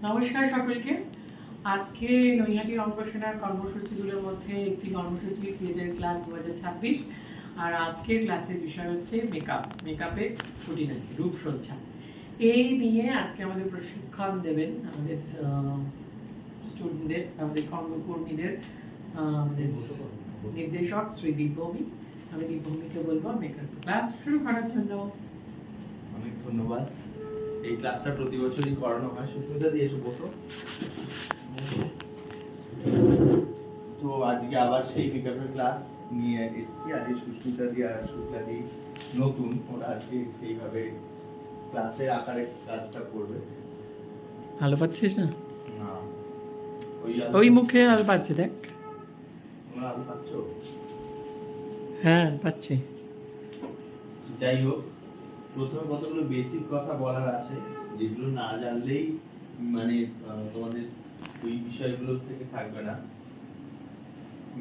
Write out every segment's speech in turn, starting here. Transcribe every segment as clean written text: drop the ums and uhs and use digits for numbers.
নমস্কার সকলকে। আজকে নৈহাটির অঙ্কশনার কর্মসূচিগুলোর মধ্যে একটি কর্মসূচি থিয়েটার ক্লাস 2026। আর আজকের ক্লাসের বিষয় হচ্ছে মেকআপের খুঁটিনাটি, রূপসজ্জা। এই নিয়ে আজকে আমাদের প্রশিক্ষণ দেবেন আমাদের স্টুডেন্টদের, আমাদের কর্মকর্মীদের, আমাদের নির্দেশক শ্রী দীপভূমি। আমি দীপভূমিকে বলবো মেকআপ ক্লাস শুরু করার জন্য। অনেক ধন্যবাদ। এই ক্লাসটা প্রতি বছরই করানো হয়। সুস্মিতা দিয়ে এসে বসো। তো আজকে আবার সেই মেকআপের ক্লাস নিয়ে এসেছি। আজকে সুস্মিতা দিয়ে আর শুক্লা দি নতুন, ওরা আজকে সেইভাবে ক্লাসের আকারে কাজটা করবে। ভালো পাচ্ছিস না? না, ওই মুখে আর পাচ্ছে, দেখ। তোমরা আলু পাচ্ছ? হ্যাঁ, পাচ্ছি। যাই হোক, প্রথমে কতগুলো বেসিক কথা বলার আছে, যেগুলো না জানলেই মানে তোমাদের ওই বিষয়গুলো থেকে থাকবে না।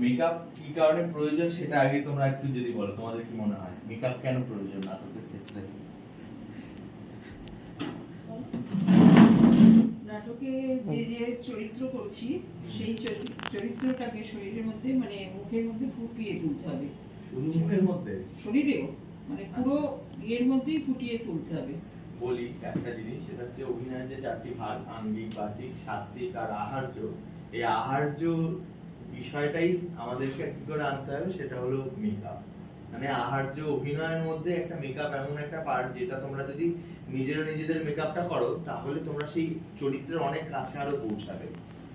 মেকআপ কি কারণে প্রয়োজন সেটা আগে তোমরা একটু যদি বলো, তোমাদের কি মনে হয় মেকআপ কেন প্রয়োজন নাটকের ক্ষেত্রে? নাটকে যে যে চরিত্র করছি সেই চরিত্রটাকে শরীরের মধ্যে মানে মুখের মধ্যে ফুটিয়ে তুলতে হবে। শুধু মুখের মধ্যে? শরীরেও মানে পুরো এর মধ্যেই ফুটিয়ে তুলতে হবে। বলি একটা জিনিস, সেটা হচ্ছে অভিনয়ের যে চারটি ভাগ, আঙ্গিক, বাচিক, সাত্ত্বিক আর আহার্য, এই আহার্য বিষয়টাই আমাদেরকে কি করে আনতে হবে, সেটা হলো মেকআপ। মানে আহার্য অভিনয়ের মধ্যে একটা মেকআপ এমন একটা পার্ট, যেটা তোমরা যদি নিজেদের মেকআপটা করো তাহলে তোমরা সেই চরিত্রের অনেক কাছে আরো পৌঁছাবে।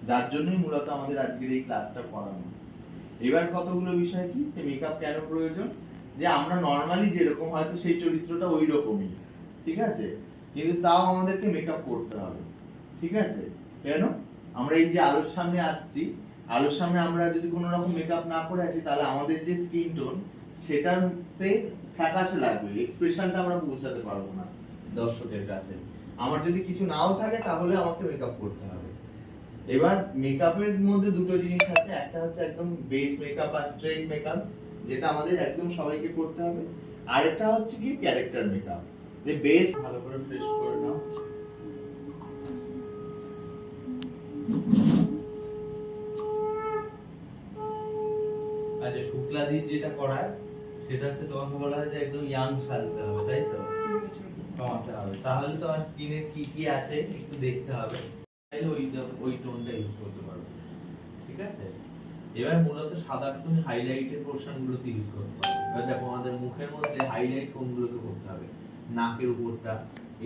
যার জন্যই মূলত আমাদের আজকের এই ক্লাসটা করানো। এবার কতগুলো বিষয় কি, যে মেকআপ কেন প্রয়োজন, যে আমরা নরমালি যেরকম হয়তো সেই চরিত্রটা ওই রকমই, ঠিক আছে, কিন্তু তাও আমাদেরকে মেকআপ করতে হবে। ঠিক আছে? কেন? আমরা এই যে আলোর সামনে আসছি, আলোর সামনে আমরা যদি কোনো রকম মেকআপ না করে আসি, তাহলে আমাদের যে স্কিন টোন সেটাতে ফ্যাকাশে লাগবে, এক্সপ্রেশনটা আমরা পৌঁছাতে পারবো না দর্শকের কাছে। আমার যদি কিছু নাও থাকে তাহলে আমাকে মেকআপ করতে হবে। এবার মেকআপের মধ্যে দুটো জিনিস আছে, একটা হচ্ছে একদম বেস মেকআপ আর স্ট্রেট মেকআপ, যেটা আমাদের একদম সবাইকে করতে হবে। আর একটা হচ্ছে কি ক্যারেক্টার মেকআপ, যে বেস ভালো করে ফ্রেশ করে নাও। আচ্ছা, শুক্লাদি যেটা করায় সেটা হচ্ছে তোমাকে বলা হয় যে একদম ইয়াং সাজতে হবে, তাই তো? কমাতে হবে, তাহলে তো আর স্কিনের কি কি আছে একটু দেখতে হবে, তাহলে ওই টোনটা ইউজ করতে পারবে। ঠিক আছে? এবার মূলত সাদা তুমি হাইলাইটের পোরশন গুলোতে ইউজ করতে পারবে। এবার দেখো আমাদের মুখের মধ্যে হাইলাইট কোনগুলোতে করতে হবে, নাকের উপরটা,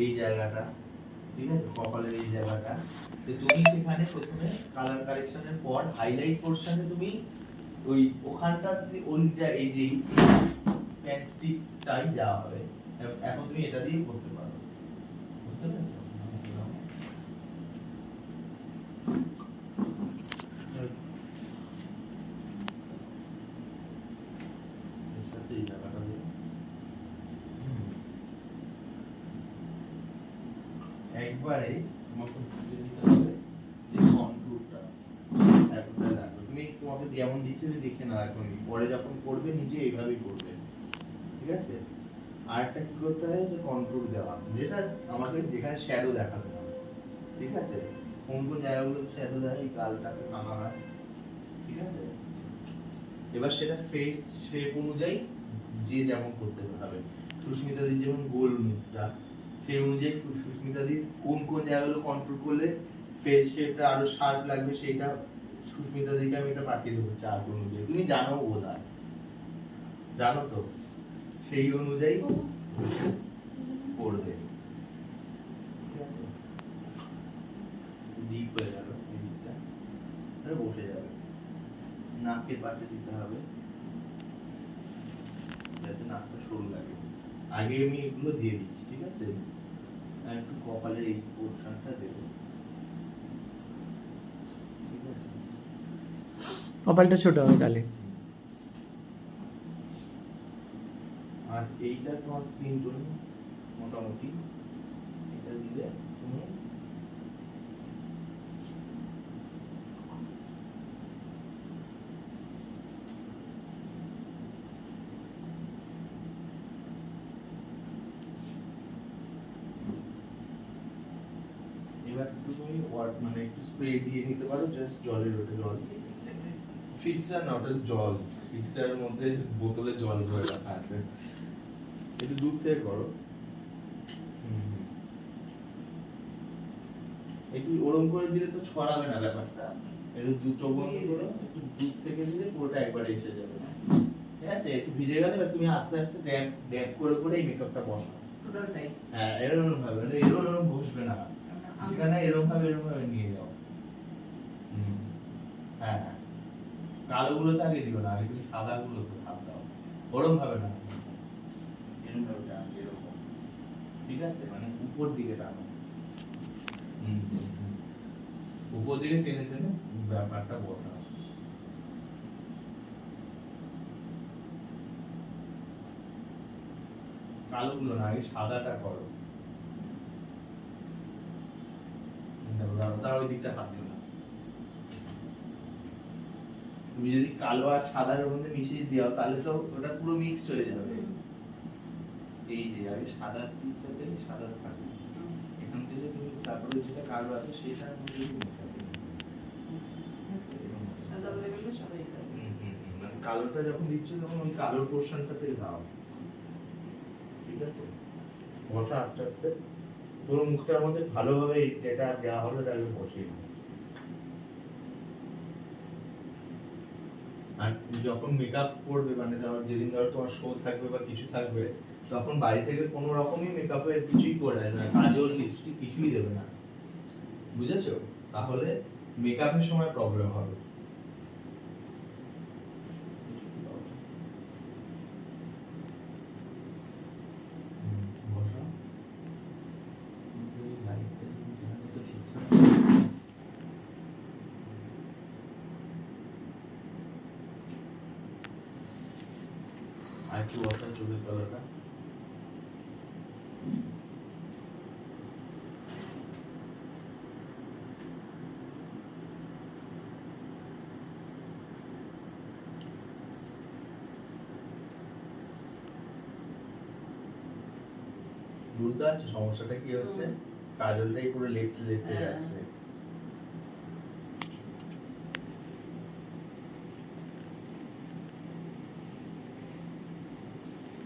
এই জায়গাটা, ঠিক আছে, কপালের এই জায়গাটা। তো তুমি সেখানে প্রথমে কালার কারেকশনের পর হাইলাইট পোরশনে তুমি ওই ওখানটা ওই এই যে পেন স্টিকটাই দেওয়া হবে। এখন তুমি এটা দিয়ে করতে পারো, বুঝতে পেরেছো? একবারে তোমাকে বুঝে নিতে হবে যে কন্ট্রোলটা একবারে রাখবে। তুমি তোমাকে যেমন দিচ্ছে দেখে নাও, এখনই পরে যখন করবে নিজে এইভাবেই করবে। ঠিক আছে? আর একটা কি করতে হবে, যে কন্ট্রোল দেওয়া, যেটা আমাকে যেখানে শ্যাডো দেখাতে হবে। ঠিক আছে? কোন কোন জায়গাগুলো শ্যাডো দেয়, এই গালটাকে ভাঙা হয়। ঠিক আছে? এবার সেটা ফেস শেপ অনুযায়ী যে যেমন করতে হবে। সুস্মিতা দির যেমন গোল মুখটা, সেই অনুযায়ী সুস্মিতা দির কোন কোন জায়গাগুলো কন্ট্রোল করলে ফেস শেপটা আরো শার্প লাগবে, সেটা সুস্মিতা দিকে আমি এটা পাঠিয়ে দেবো চার্ট অনুযায়ী। তুমি জানো বোধহয়, জানো তো, সেই অনুযায়ী করবে। ঠিক আছে? ডিপ হয়ে গেল এই দিকটা, এটা বসে যাবে। নাকের পাশে দিতে হবে যাতে নাকটা সরু লাগে। আগে আমি এগুলো দিয়ে দিচ্ছি, ঠিক আছে? আর একটু কপালের এই পোরশনটা দেব। ঠিক আছে? কপালটা ছোট হবে তাহলে। আর এইটা তোমার স্কিন টোন মোটামুটি, এটা দিলে তুমি এবার তুমি মানে একটু স্প্রে দিয়ে নিতে পারো, জাস্ট জলের ওটা জল ফিক্সার না, ওটা জল ফিক্সারের মধ্যে বোতলে জল ভরে রাখা আছে, একটু দূর থেকে করো। একটু ওরম করে দিলে তো ছড়াবে না ব্যাপারটা, একটু দু চোখ বন্ধ করো, একটু দূর থেকে দিলে পুরোটা একবারে এসে যাবে। ঠিক আছে, একটু ভিজে গেলে এবার তুমি আস্তে আস্তে ড্যাপ ড্যাপ করে করে এই মেকআপটা বসাও। টোটালটাই হ্যাঁ, এরকম ভাবে, এরকম বসবে না, সেখানে এরকম ভাবে নিয়ে যাও। হ্যাঁ হ্যাঁ, কালো গুলো তো আগে দিও না, আগে তুমি সাদা গুলো তো ভাব দাও, ওরকম ভাবে না, এরকম ভাবে টান, এরকম। ঠিক আছে, মানে উপর দিকে টানো, উপর দিকে টেনে টেনে ব্যাপারটা বসাও। কালো গুলো না, আগে সাদাটা করো। ওই দিকটা হাত না, তুমি যদি কালো আর সাদার মধ্যে মিশিয়ে দাও তাহলে তো ওটা পুরো মিক্সড হয়ে যাবে। এই যে আগে সাদা দিকটাতে সাদা থাকে, এখান থেকে তুমি তারপরে যেটা কালো আছে সেটার মধ্যে মেশাবে। সাদা হয়ে গেলে সবাই খাবে। মানে কালোটা যখন দিচ্ছ তখন ওই কালোর পোর্শনটাতে দাও। ঠিক আছে, বসা আস্তে আস্তে, পুরো মুখটার মধ্যে ভালোভাবে যেটা দেওয়া হলো তাহলে বসিয়ে নাও। আর যখন মেকআপ করবে, মানে যেদিন ধরো তোমার শো থাকবে বা কিছু থাকবে, তখন বাড়ি থেকে কোনো রকমই মেকআপের কিছুই করে না, কাজল লিপস্টিক কিছুই দেবে না, বুঝেছো? তাহলে মেকআপের সময় প্রবলেম হবে। আর একটু বসা, চোখের তলাটা বুঝতে পারছো সমস্যাটা কি হচ্ছে? কাজলটাই পুরো লেপটে লেপটে যাচ্ছে।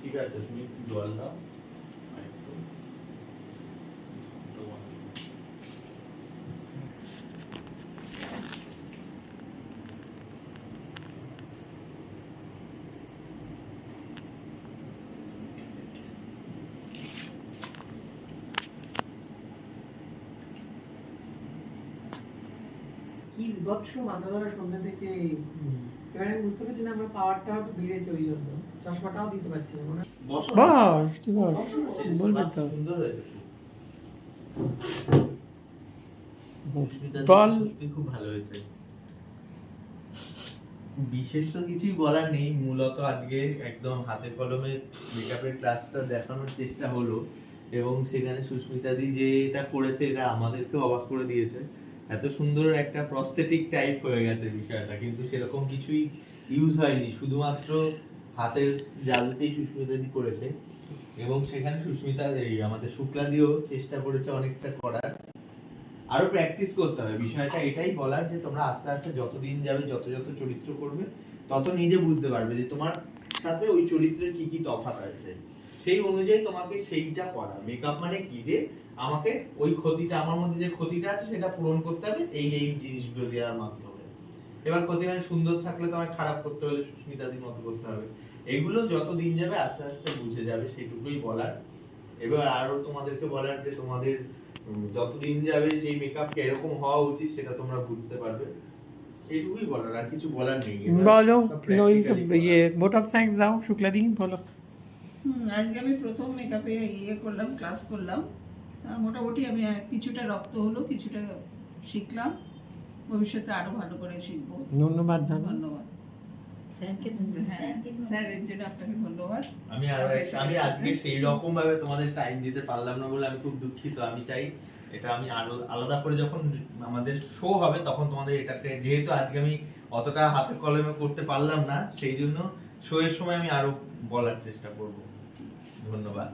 ঠিক আছে, তুমি জল দাও। কি বিভৎস মাথা ধরা সন্ধ্যা থেকে। এবারে আমি বুঝতে পারছি না আমার পাওয়ারটা তো বেড়েছে, ওই জন্য চশমাটাও দিতে পারছি না মনে হয়। বসো। বস তুই বস, বলবি তো। সুন্দর হয়েছে, বল। সত্যি খুব ভালো হয়েছে। বিশেষ তো কিছুই বলার নেই, মূলত আজকে একদম হাতে কলমে মেকআপের ক্লাসটা দেখানোর চেষ্টা হলো, এবং সেখানে সুস্মিতা দি যে এটা করেছে এটা আমাদেরকে অবাক করে দিয়েছে। এত সুন্দর একটা প্রস্থেটিক টাইপ হয়ে গেছে বিষয়টা, কিন্তু সেরকম কিছুই ইউজ হয়নি, শুধুমাত্র হাতের জাদুতেই সুস্মিতা দি করেছে। এবং সেখানে সুস্মিতা এই আমাদের শুক্লা দিও চেষ্টা করেছে অনেকটা করার। আরো প্র্যাকটিস করতে হবে, বিষয়টা এটাই বলার যে তোমরা আস্তে আস্তে যত দিন যাবে, যত যত চরিত্র করবে, তত নিজে বুঝতে পারবে যে তোমার সাথে ওই চরিত্রের কি কি তফাৎ আছে, সেই অনুযায়ী তোমাকে সেইটা করা। মেকআপ মানে কি, যে আমাকে ওই ক্ষতিটা, আমার মধ্যে যে ক্ষতিটা আছে সেটা পূরণ করতে হবে এই এই জিনিসগুলো দেওয়ার মাধ্যমে। এবার ক্ষতি মানে সুন্দর থাকলে তোমায় খারাপ করতে হলে সুস্মিতাদির মতো করতে হবে। এগুলো যত দিন যাবে আস্তে আস্তে বুঝে যাবে, সেটুকুই বলার। এবার আরো তোমাদেরকে বলার যে তোমাদের যতদিন যাবে যে মেকআপটা এরকম হওয়া উচিত সেটা তোমরা বুঝতে পারবে, এইটুকুই বলার, আর কিছু বলার নেই। বলো ইয়ে ভোট অফ সায়েন্স দাও শুক্লা দি, বলো। আজকে আমি প্রথম মেকআপে করলাম, ক্লাস করলাম। মোটামুটি আমি কিছুটা রক্ত হলো, কিছুটা শিখলাম, ভবিষ্যতে আরো ভালো করে শিখবো। ধন্যবাদ। ধন্যবাদ স্যারের জন্য আপনাকে ধন্যবাদ। আমি আজকে সেই রকম ভাবে তোমাদের টাইম দিতে পারলাম না বলে আমি খুব দুঃখিত। আমি চাই এটা আমি আরো আলাদা করে যখন আমাদের শো হবে তখন তোমাদের এটাকে, যেহেতু আজকে আমি অতটা হাতে কলমে করতে পারলাম না, সেই জন্য শো এর সময় আমি আরো বলার চেষ্টা করব। ধন্যবাদ।